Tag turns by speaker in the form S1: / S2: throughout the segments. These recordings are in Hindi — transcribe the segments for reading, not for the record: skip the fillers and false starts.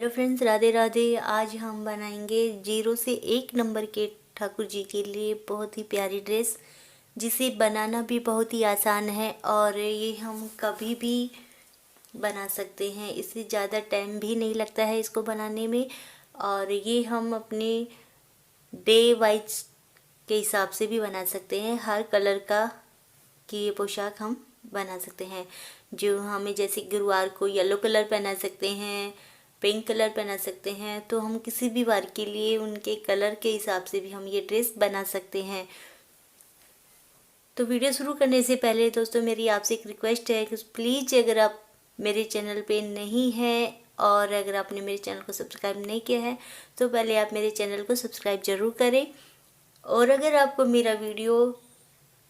S1: Hello friends, Radhe Radhe. आज हम बनाएंगे 0 से 1 नंबर के ठाकुर जी के लिए बहुत ही प्यारी ड्रेस, जिसे बनाना भी बहुत ही आसान है और ये हम कभी भी बना सकते हैं। इससे ज़्यादा टाइम भी नहीं लगता है इसको बनाने में, और ये हम अपने डे वाइज के हिसाब से भी बना सकते हैं। हर कलर का कि ये पोशाक हम बना सकते हैं। जो हमें जैसे गुरुवार को येलो कलर पहना सकते हैं, पिंक कलर पहना सकते हैं, तो हम किसी भी वार के लिए उनके कलर के हिसाब से भी हम ये ड्रेस बना सकते हैं। तो वीडियो शुरू करने से पहले दोस्तों मेरी आपसे एक रिक्वेस्ट है कि प्लीज़ अगर आप मेरे चैनल पे नहीं हैं और अगर आपने मेरे चैनल को सब्सक्राइब नहीं किया है तो पहले आप मेरे चैनल को सब्सक्राइब ज़रूर करें। और अगर आपको मेरा वीडियो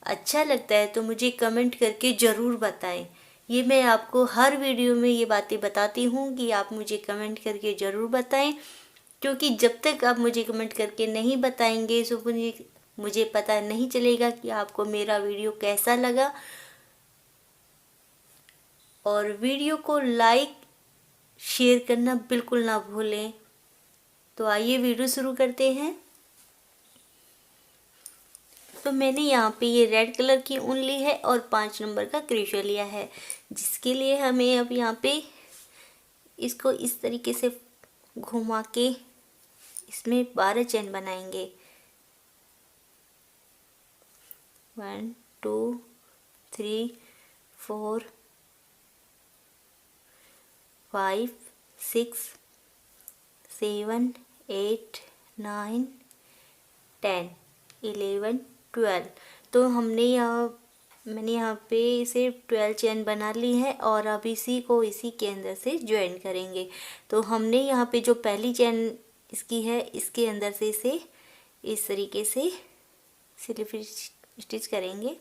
S1: अच्छा लगता है तो मुझे कमेंट करके ज़रूर बताएं। ये मैं आपको हर वीडियो में ये बातें बताती हूँ कि आप मुझे कमेंट करके ज़रूर बताएं, क्योंकि जब तक आप मुझे कमेंट करके नहीं बताएंगे तो मुझे पता नहीं चलेगा कि आपको मेरा वीडियो कैसा लगा। और वीडियो को लाइक शेयर करना बिल्कुल ना भूलें। तो आइए वीडियो शुरू करते हैं। तो मैंने यहाँ पे ये रेड कलर की ऊन ली है और 5 नंबर का क्रोशा लिया है, जिसके लिए हमें अब यहाँ पे इसको इस तरीके से घुमा के इसमें 12 चेन बनाएंगे। 1 2 3 4 5 6 7 8 9 10 11 12। तो मैंने यहाँ पे इसे 12 चेन बना ली है और अब इसी को इसी के अंदर से ज्वाइन करेंगे। तो हमने यहाँ पे जो पहली चेन इसकी है, इसके अंदर से इसे इस तरीके से स्लिप स्टिच करेंगे,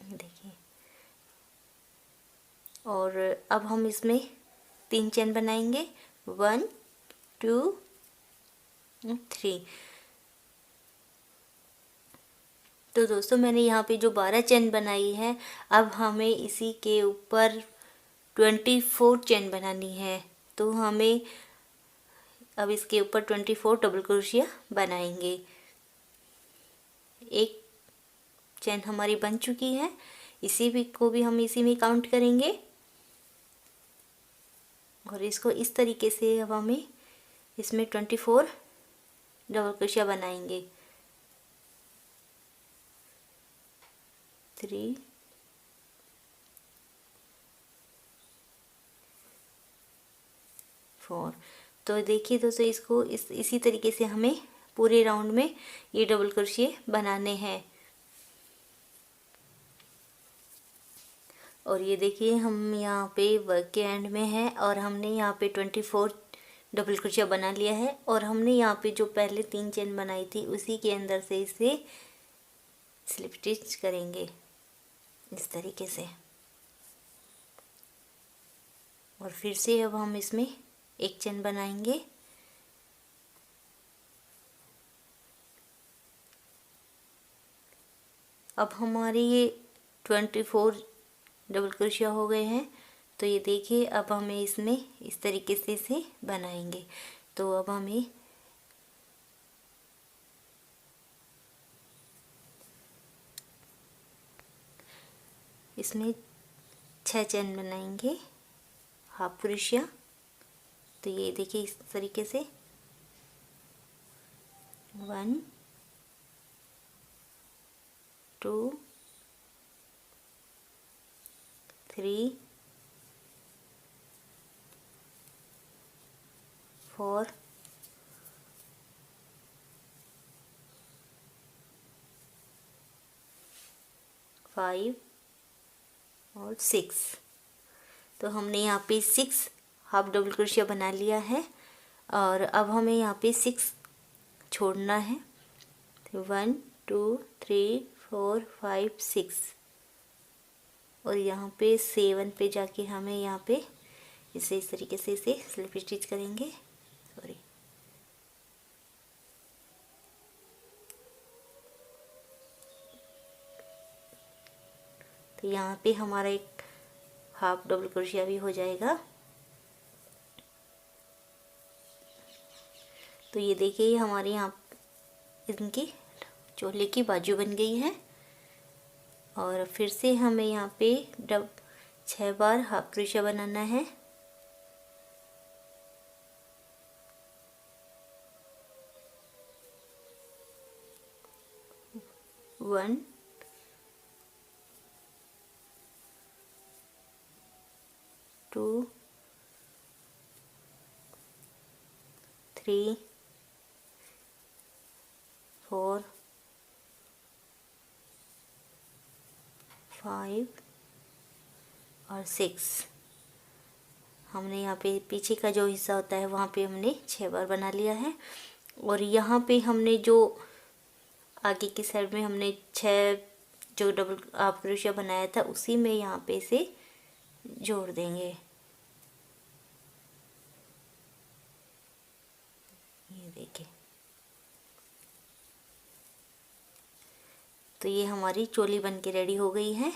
S1: देखिए। और अब हम इसमें 3 चेन बनाएंगे, 1 2 3। तो दोस्तों मैंने यहाँ पे जो 12 चेन बनाई है, अब हमें इसी के ऊपर 24 चेन बनानी है। तो हमें अब इसके ऊपर 24 डबल क्रोशिया बनाएंगे। एक चेन हमारी बन चुकी है, इसी भी को भी हम इसी में काउंट करेंगे और इसको इस तरीके से अब हमें इसमें 24 डबल क्रोशिया बनाएंगे। 3 4। तो देखिए दोस्तों, इसको इसी तरीके से हमें पूरे राउंड में ये डबल क्रोशिया बनाने हैं। और ये देखिए हम यहाँ पे वर्क के एंड में हैं और हमने यहाँ पे 24 डबल क्रोशिया बना लिया है। और हमने यहाँ पे जो पहले 3 चेन बनाई थी उसी के अंदर से इसे स्लिप स्टिच करेंगे इस तरीके से। और फिर से अब हम इसमें एक चेन बनाएंगे, अब हमारे ये 24 डबल क्रोशिया हो गए हैं। तो ये देखिए अब हमें इसमें इस तरीके से इसे बनाएंगे। तो अब हमें इसमें 6 चेन बनाएंगे, हाफ क्रोशिया। तो ये देखिए इस तरीके से 1 2 3 4 5 और 6। तो हमने यहाँ पे 6 हाफ डबल क्रोशिया बना लिया है और अब हमें यहाँ पे 6 छोड़ना है। 1 2 3 4 5 6 और यहाँ पे 7 पे जाके हमें यहाँ पे इसे इस तरीके से इसे स्लिप स्टिच करेंगे। सॉरी, तो यहाँ पे हमारा एक हाफ डबल क्रोशिया भी हो जाएगा। तो ये देखिए हमारे यहाँ इनकी चोले की बाजू बन गई है। और फिर से हमें यहाँ पे 6 बार हाफ क्रोशिया बनाना है। 1 2 3 4 5 और 6। हमने यहाँ पे पीछे का जो हिस्सा होता है वहाँ पे हमने 6 बार बना लिया है। और यहाँ पे हमने जो आगे की साइड में हमने 6 जो डबल हाफ क्रोशिया बनाया था उसी में यहाँ पे से जोड़ देंगे। ये देखिए, तो ये हमारी चोली बन के रेडी हो गई है।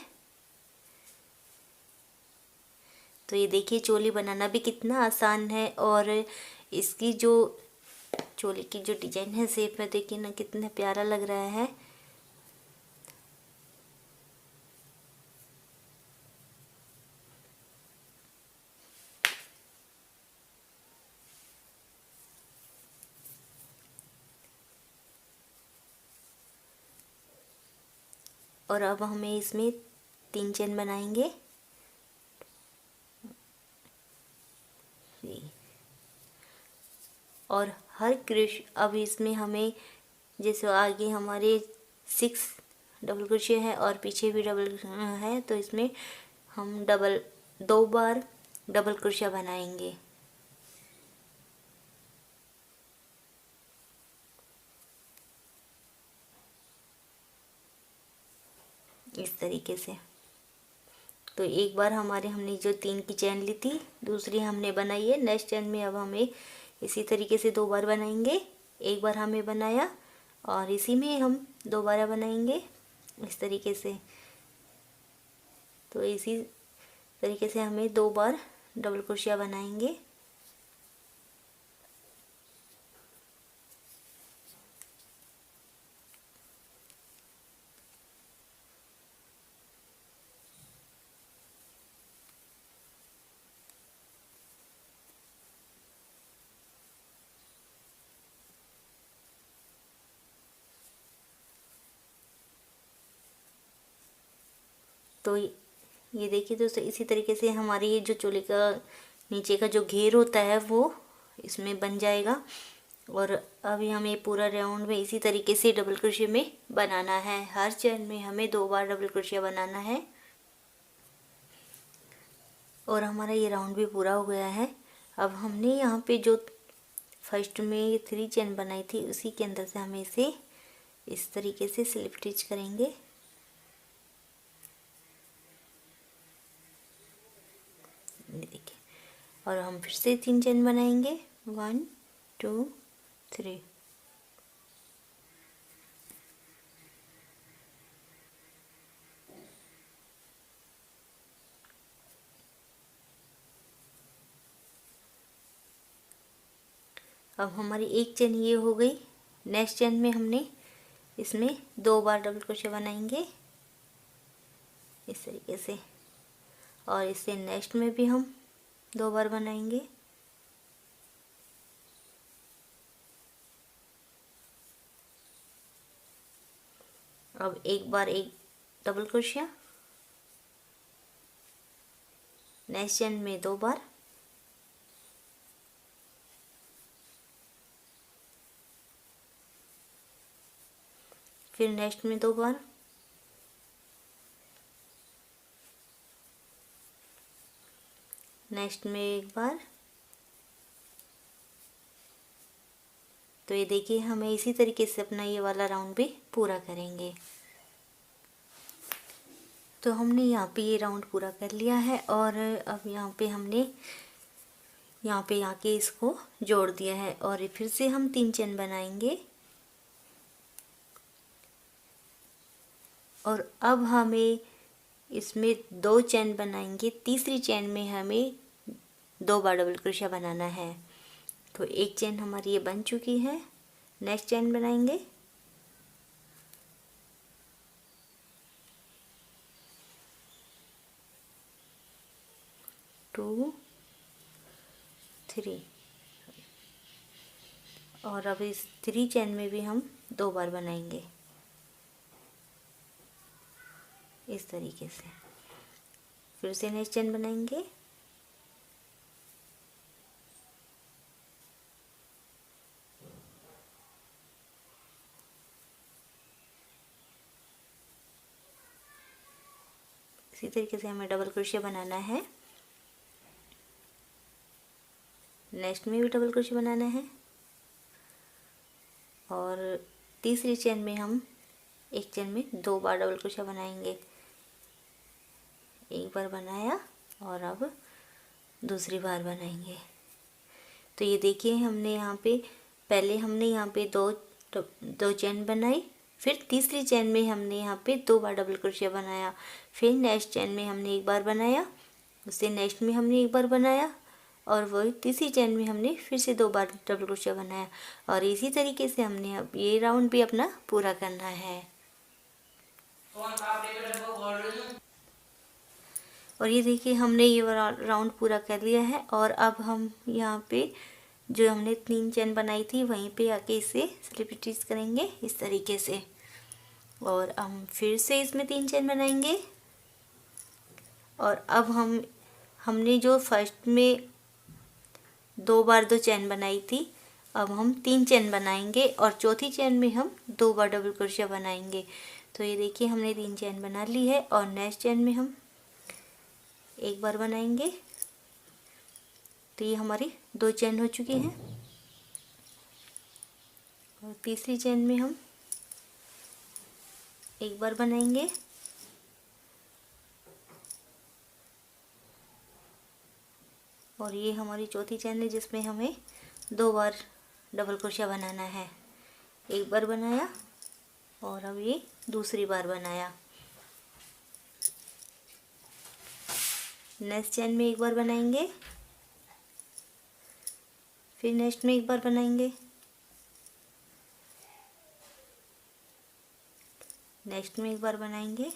S1: तो ये देखिए चोली बनाना भी कितना आसान है। और इसकी जो चोली की जो डिजाइन है शेप में देखिए ना कितना प्यारा लग रहा है। और अब हमें इसमें 3 चेन बनाएंगे। और हर क्रोश अब इसमें हमें जैसे आगे हमारे 6 डबल क्रोशिया है और पीछे भी डबल है, तो इसमें हम 2 बार डबल क्रोशिया बनाएंगे। इस तरीके से। तो एक बार हमने जो 3 की चेन ली थी दूसरी हमने बनाई है। नेक्स्ट चेन में अब हमें इसी तरीके से 2 बार बनाएंगे। एक बार हमें बनाया और इसी में हम दोबारा बनाएंगे इस तरीके से। तो इसी तरीके से हमें 2 बार डबल क्रोशिया बनाएंगे। तो ये देखिए दोस्तों, इसी तरीके से हमारी ये जो चोली का नीचे का जो घेर होता है वो इसमें बन जाएगा। और अभी हमें पूरा राउंड में इसी तरीके से डबल क्रोशिया में बनाना है। हर चेन में हमें 2 बार डबल क्रोशिया बनाना है। और हमारा ये राउंड भी पूरा हो गया है। अब हमने यहाँ पे जो फर्स्ट में 3 चेन बनाई थी उसी के अंदर से हमें इसे इस तरीके से स्लिप स्टिच करेंगे। देखिए, और हम फिर से 3 चेन बनाएंगे। 1 2 3। अब हमारी एक चेन ये हो गई। नेक्स्ट चेन में हमने इसमें 2 बार डबल क्रोशिया बनाएंगे इस तरीके से। और इससे नेक्स्ट में भी हम 2 बार बनाएंगे। अब एक बार एक डबल क्रोशिया, नेक्स्ट चेन में 2 बार, फिर नेक्स्ट में 2 बार, नेक्स्ट में 1 बार। तो ये देखिए हमें इसी तरीके से अपना ये वाला राउंड भी पूरा करेंगे। तो हमने यहाँ पे ये राउंड पूरा कर लिया है। और अब यहाँ पे हमने यहाँ पे आके इसको जोड़ दिया है। और फिर से हम 3 चेन बनाएंगे। और अब हमें इसमें 2 चेन बनाएंगे। तीसरी चेन में हमें 2 बार डबल क्रोशिया बनाना है। तो एक चेन हमारी ये बन चुकी है। नेक्स्ट चेन बनाएंगे। टू, थ्री, और अब इस 3 चेन में भी हम 2 बार बनाएंगे इस तरीके से। फिर से नेक्स्ट चेन बनाएंगे। इसी तरीके से हमें डबल क्रोशिया बनाना है। नेक्स्ट में भी डबल क्रोशिया बनाना है और तीसरी चेन में हम एक चेन में 2 बार डबल क्रोशिया बनाएंगे। एक बार बनाया और अब दूसरी बार बनाएंगे। तो ये देखिए हमने यहाँ पे पहले हमने यहाँ पे दो चेन बनाई, फिर तीसरी चेन में हमने यहाँ पे 2 बार डबल क्रोशिया बनाया, फिर नेक्स्ट चेन में हमने एक बार बनाया, उससे नेक्स्ट में हमने एक बार बनाया और वही तीसरी चेन में हमने फिर से 2 बार डबल क्रोशिया बनाया। और इसी तरीके से हमने अब ये राउंड भी अपना पूरा करना है। और ये देखिए हमने ये राउंड पूरा कर लिया है। और अब हम यहाँ पे जो हमने 3 चेन बनाई थी वहीं पे आके इसे स्लिप स्टिच करेंगे इस तरीके से। और हम फिर से इसमें 3 चेन बनाएंगे। और अब हमने जो फर्स्ट में 2 बार 2 चेन बनाई थी, अब हम 3 चेन बनाएंगे और चौथी चेन में हम 2 बार डबल क्रोशिया बनाएंगे। तो ये देखिए हमने 3 चेन बना ली है और नेक्स्ट चेन में हम एक बार बनाएंगे। तो ये हमारी 2 चेन हो चुकी हैं और तीसरी चेन में हम एक बार बनाएंगे और ये हमारी चौथी चेन है जिसमें हमें 2 बार डबल क्रोशिया बनाना है। एक बार बनाया और अब ये दूसरी बार बनाया। नेक्स्ट चेन में एक बार बनाएंगे, फिर नेक्स्ट में एक बार बनाएंगे, नेक्स्ट में एक बार बनाएंगे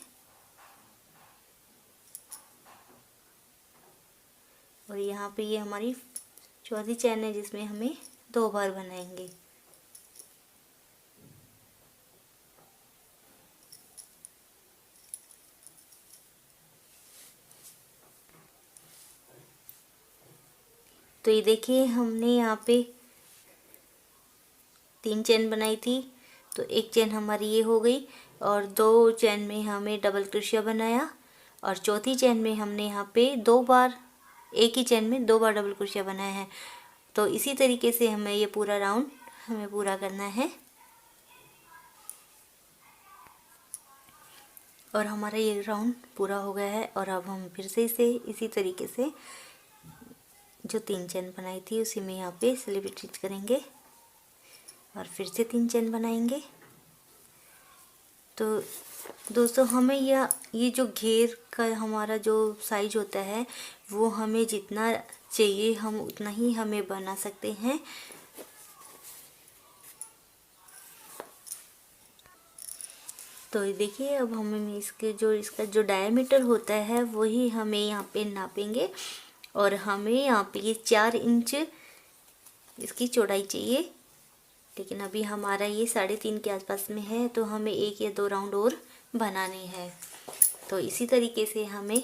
S1: और यहाँ पे ये हमारी चौथी चेन है जिसमें हमें 2 बार बनाएंगे। तो ये देखिए हमने यहाँ पे 3 चेन बनाई थी, तो एक चेन हमारी ये हो गई और 2 चेन में हमें डबल क्रोशिया बनाया और चौथी चेन में हमने यहाँ पे 2 बार, एक ही चेन में 2 बार डबल क्रोशिया बनाया है। तो इसी तरीके से हमें ये पूरा राउंड हमें पूरा करना है। और हमारा ये राउंड पूरा हो गया है और अब हम फिर से इसे इसी तरीके से जो 3 चेन बनाई थी उसी में यहाँ पे स्लिप स्टिच करेंगे और फिर से 3 चेन बनाएंगे। तो दोस्तों हमें ये जो घेर का हमारा जो साइज होता है वो हमें जितना चाहिए हम उतना ही हमें बना सकते हैं। तो देखिए अब हमें इसका जो डायमीटर होता है वही हमें यहाँ पे नापेंगे और हमें यहाँ पे ये 4 इंच इसकी चौड़ाई चाहिए, लेकिन अभी हमारा ये 3.5 के आसपास में है तो हमें 1 या 2 राउंड और बनाने हैं। तो इसी तरीके से हमें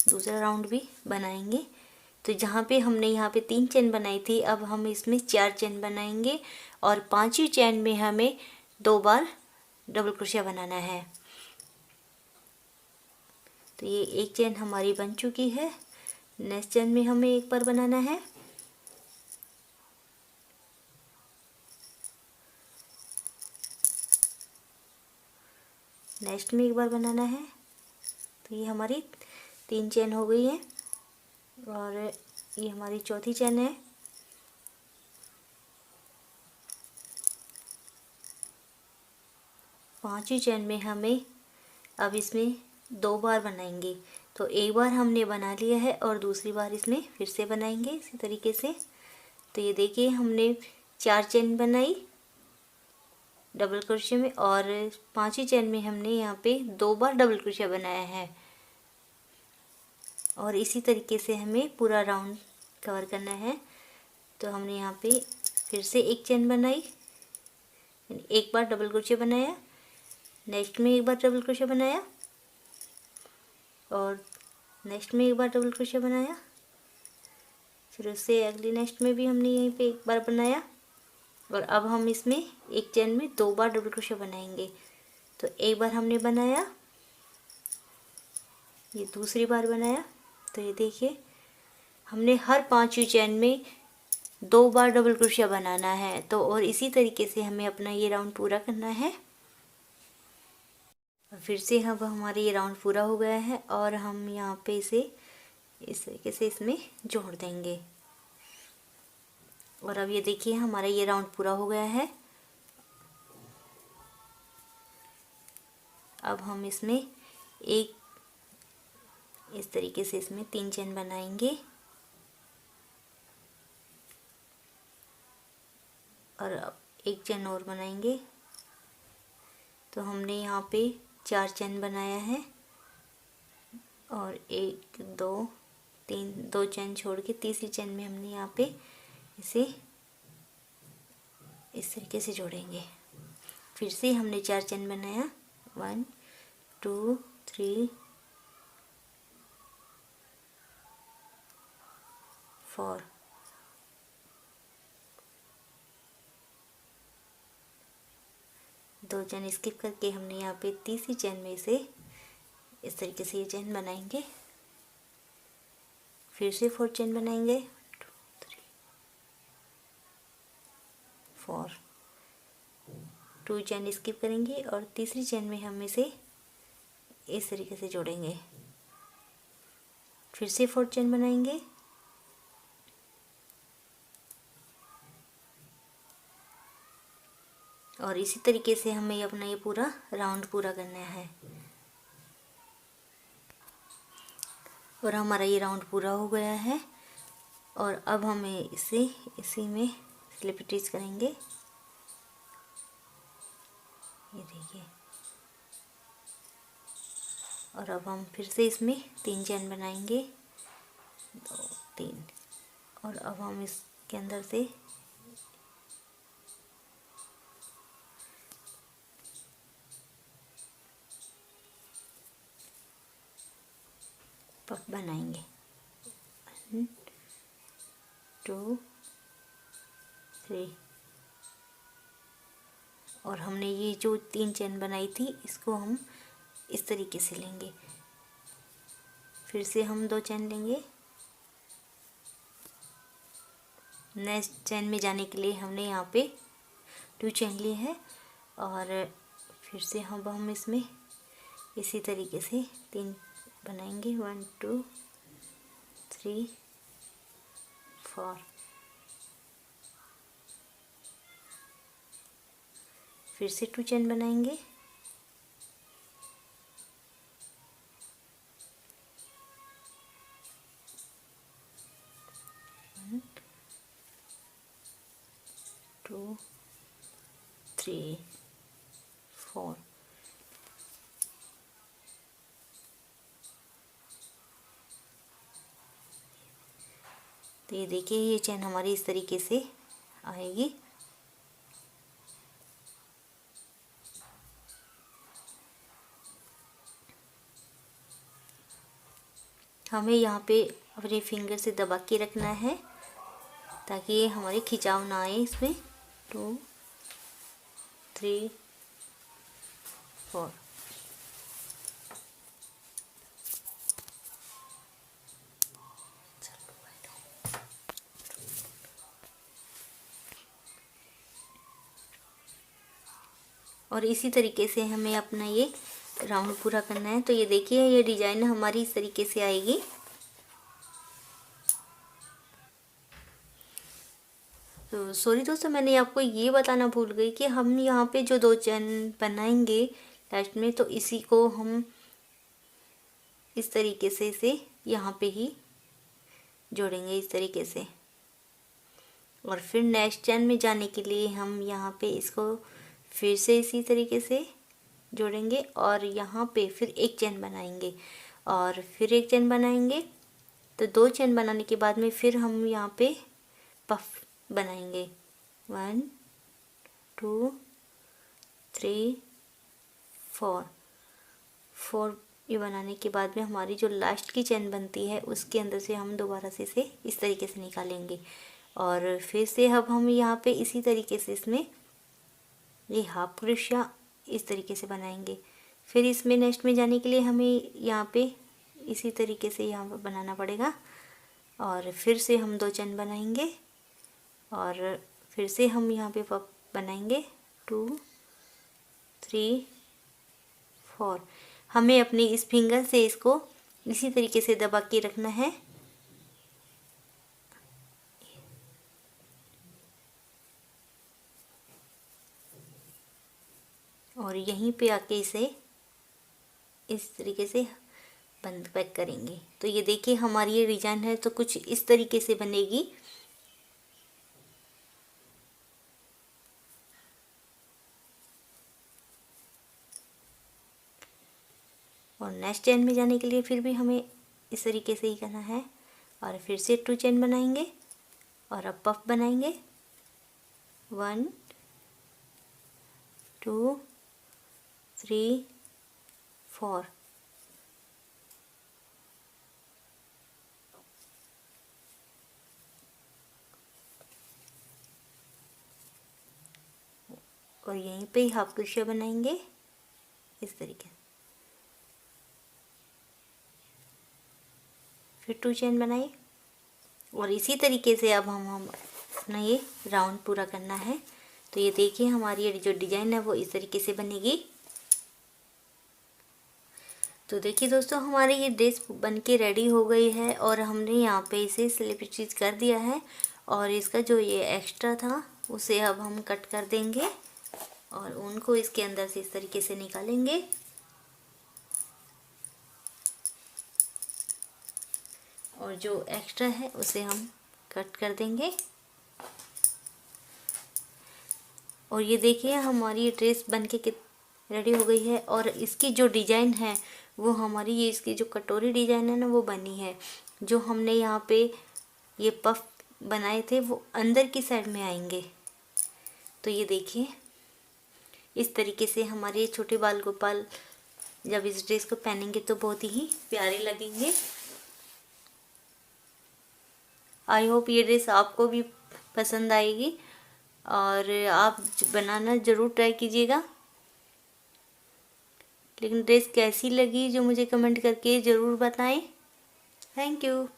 S1: दूसरा राउंड भी बनाएंगे। तो जहाँ पे हमने यहाँ पे 3 चेन बनाई थी अब हम इसमें 4 चेन बनाएंगे और 5वीं चेन में हमें 2 बार डबल क्रोशिया बनाना है। तो ये एक चेन हमारी बन चुकी है। नेक्स्ट चेन में हमें एक बार बनाना है, नेक्स्ट में एक बार बनाना है। तो ये हमारी 3 चेन हो गई है और ये हमारी चौथी चेन है। पांचवी चेन में हमें अब इसमें 2 बार बनाएंगे। तो एक बार हमने बना लिया है और दूसरी बार इसमें फिर से बनाएंगे इसी तरीके से। तो ये देखिए हमने 4 चेन बनाई डबल क्रोशिया में, और 5वीं चेन में हमने यहाँ पे 2 बार डबल क्रोशिया बनाया है। और इसी तरीके से हमें पूरा राउंड कवर करना है। तो हमने यहाँ पे फिर से एक चेन बनाई, एक बार डबल क्रोशिया बनाया, नेक्स्ट में एक बार डबल क्रोशिया बनाया, और नेक्स्ट में एक बार डबल क्रोशिया बनाया, फिर उससे अगली नेक्स्ट में भी हमने यहीं पे एक बार बनाया, और अब हम इसमें एक चेन में 2 बार डबल क्रोशिया बनाएंगे। तो एक बार हमने बनाया, ये दूसरी बार बनाया। तो ये देखिए हमने हर 5वीं चेन में 2 बार डबल क्रोशिया बनाना है। तो और इसी तरीके से हमें अपना ये राउंड पूरा करना है। फिर से अब हमारा ये राउंड पूरा हो गया है, और हम यहाँ पे इसे इस तरीके से इसमें जोड़ देंगे। और अब ये देखिए हमारा ये राउंड पूरा हो गया है। अब हम इसमें एक इस तरीके से इसमें 3 चेन बनाएंगे, और अब एक चेन और बनाएंगे। तो हमने यहाँ पे 4 चेन बनाया है, और 1 2 3 2 चेन छोड़ के तीसरी चेन में हमने यहाँ पे इसे इस तरीके से जोड़ेंगे। फिर से हमने 4 चेन बनाया, 1 2 3 4, दो चेन स्किप करके हमने यहाँ पे तीसरी चेन में से इस तरीके से ये चेन बनाएंगे। फिर से 4 चेन बनाएंगे, 2 3 4, 2 चेन स्किप करेंगे, और तीसरी चेन में हम इसे इस तरीके से जोड़ेंगे। फिर से 4 चेन बनाएंगे, और इसी तरीके से हमें अपना ये पूरा राउंड पूरा करना है। और हमारा ये राउंड पूरा हो गया है, और अब हमें इसे इसी में स्लिप स्टिच करेंगे। ये देखिए, और अब हम फिर से इसमें 3 चेन बनाएंगे, 2 3, और अब हम इसके अंदर से पफ बनाएंगे। 1 2 3, और हमने ये जो 3 चेन बनाई थी इसको हम इस तरीके से लेंगे। फिर से हम 2 चेन लेंगे, नेक्स्ट चेन में जाने के लिए हमने यहाँ पे 2 चेन लिए हैं, और फिर से हम इसमें इसी तरीके से 3 बनाएंगे, 1 2 3 4, फिर से 2 चेन बनाएंगे, वन 2 3 4, तो ये देखिए ये चेन हमारी इस तरीके से आएगी। हमें यहाँ पे अपने फिंगर से दबा के रखना है ताकि ये हमारे खिंचाव ना आए इसमें। 2 3 4, और इसी तरीके से हमें अपना ये राउंड पूरा करना है। तो ये देखिए ये डिजाइन हमारी इस तरीके से आएगी। तो सॉरी दोस्तों, मैंने आपको ये बताना भूल गई कि हम यहाँ पे जो 2 चेन बनाएंगे लास्ट में, तो इसी को हम इस तरीके से इसे यहाँ पे ही जोड़ेंगे इस तरीके से। और फिर नेक्स्ट चेन में जाने के लिए हम यहाँ पे इसको फिर से इसी तरीके से जोड़ेंगे और यहाँ पे फिर एक चेन बनाएंगे और फिर एक चेन बनाएंगे। तो 2 चेन बनाने के बाद में फिर हम यहाँ पे पफ बनाएंगे 1 2 3 4 ये बनाने के बाद में हमारी जो लास्ट की चेन बनती है उसके अंदर से हम दोबारा से इसे इस तरीके से निकालेंगे और फिर से अब हम यहाँ पे इसी तरीके से इसमें ये हाफ क्रोशिया इस तरीके से बनाएंगे। फिर इसमें नेक्स्ट में जाने के लिए हमें यहाँ पे इसी तरीके से यहाँ पर बनाना पड़ेगा और फिर से हम 2 चेन बनाएंगे और फिर से हम यहाँ पे पफ बनाएंगे 2 3 4। हमें अपनी इस फिंगर से इसको इसी तरीके से दबा के रखना है और यहीं पे आके इसे इस तरीके से बंद पैक करेंगे। तो ये देखिए हमारी ये डिजाइन है तो कुछ इस तरीके से बनेगी। और नेक्स्ट चेन में जाने के लिए फिर भी हमें इस तरीके से ही करना है और फिर से 2 चेन बनाएंगे और अब पफ बनाएंगे 1 2 3 4। और यहीं पे ही हाफ क्रोशिया बनाएंगे इस तरीके से। फिर 2 चेन बनाए और इसी तरीके से अब हम अपना ये राउंड पूरा करना है। तो ये देखिए हमारी ये जो डिजाइन है वो इस तरीके से बनेगी। तो देखिए दोस्तों हमारी ये ड्रेस बनके रेडी हो गई है और हमने यहाँ पे इसे स्लिप स्टिच कर दिया है और इसका जो ये एक्स्ट्रा था उसे अब हम कट कर देंगे और उनको इसके अंदर से इस तरीके से निकालेंगे और जो एक्स्ट्रा है उसे हम कट कर देंगे। और ये देखिए हमारी ड्रेस बनके रेडी हो गई है और इसकी जो डिजाइन है वो हमारी ये इसकी जो कटोरी डिजाइन है ना वो बनी है। जो हमने यहाँ पे ये पफ बनाए थे वो अंदर की साइड में आएंगे। तो ये देखिए इस तरीके से हमारे ये छोटे बाल गोपाल जब इस ड्रेस को पहनेंगे तो बहुत ही प्यारे लगेंगे। आई होप ये ड्रेस आपको भी पसंद आएगी और आप बनाना ज़रूर ट्राई कीजिएगा। लेकिन ड्रेस कैसी लगी जो मुझे कमेंट करके ज़रूर बताएं। Thank you.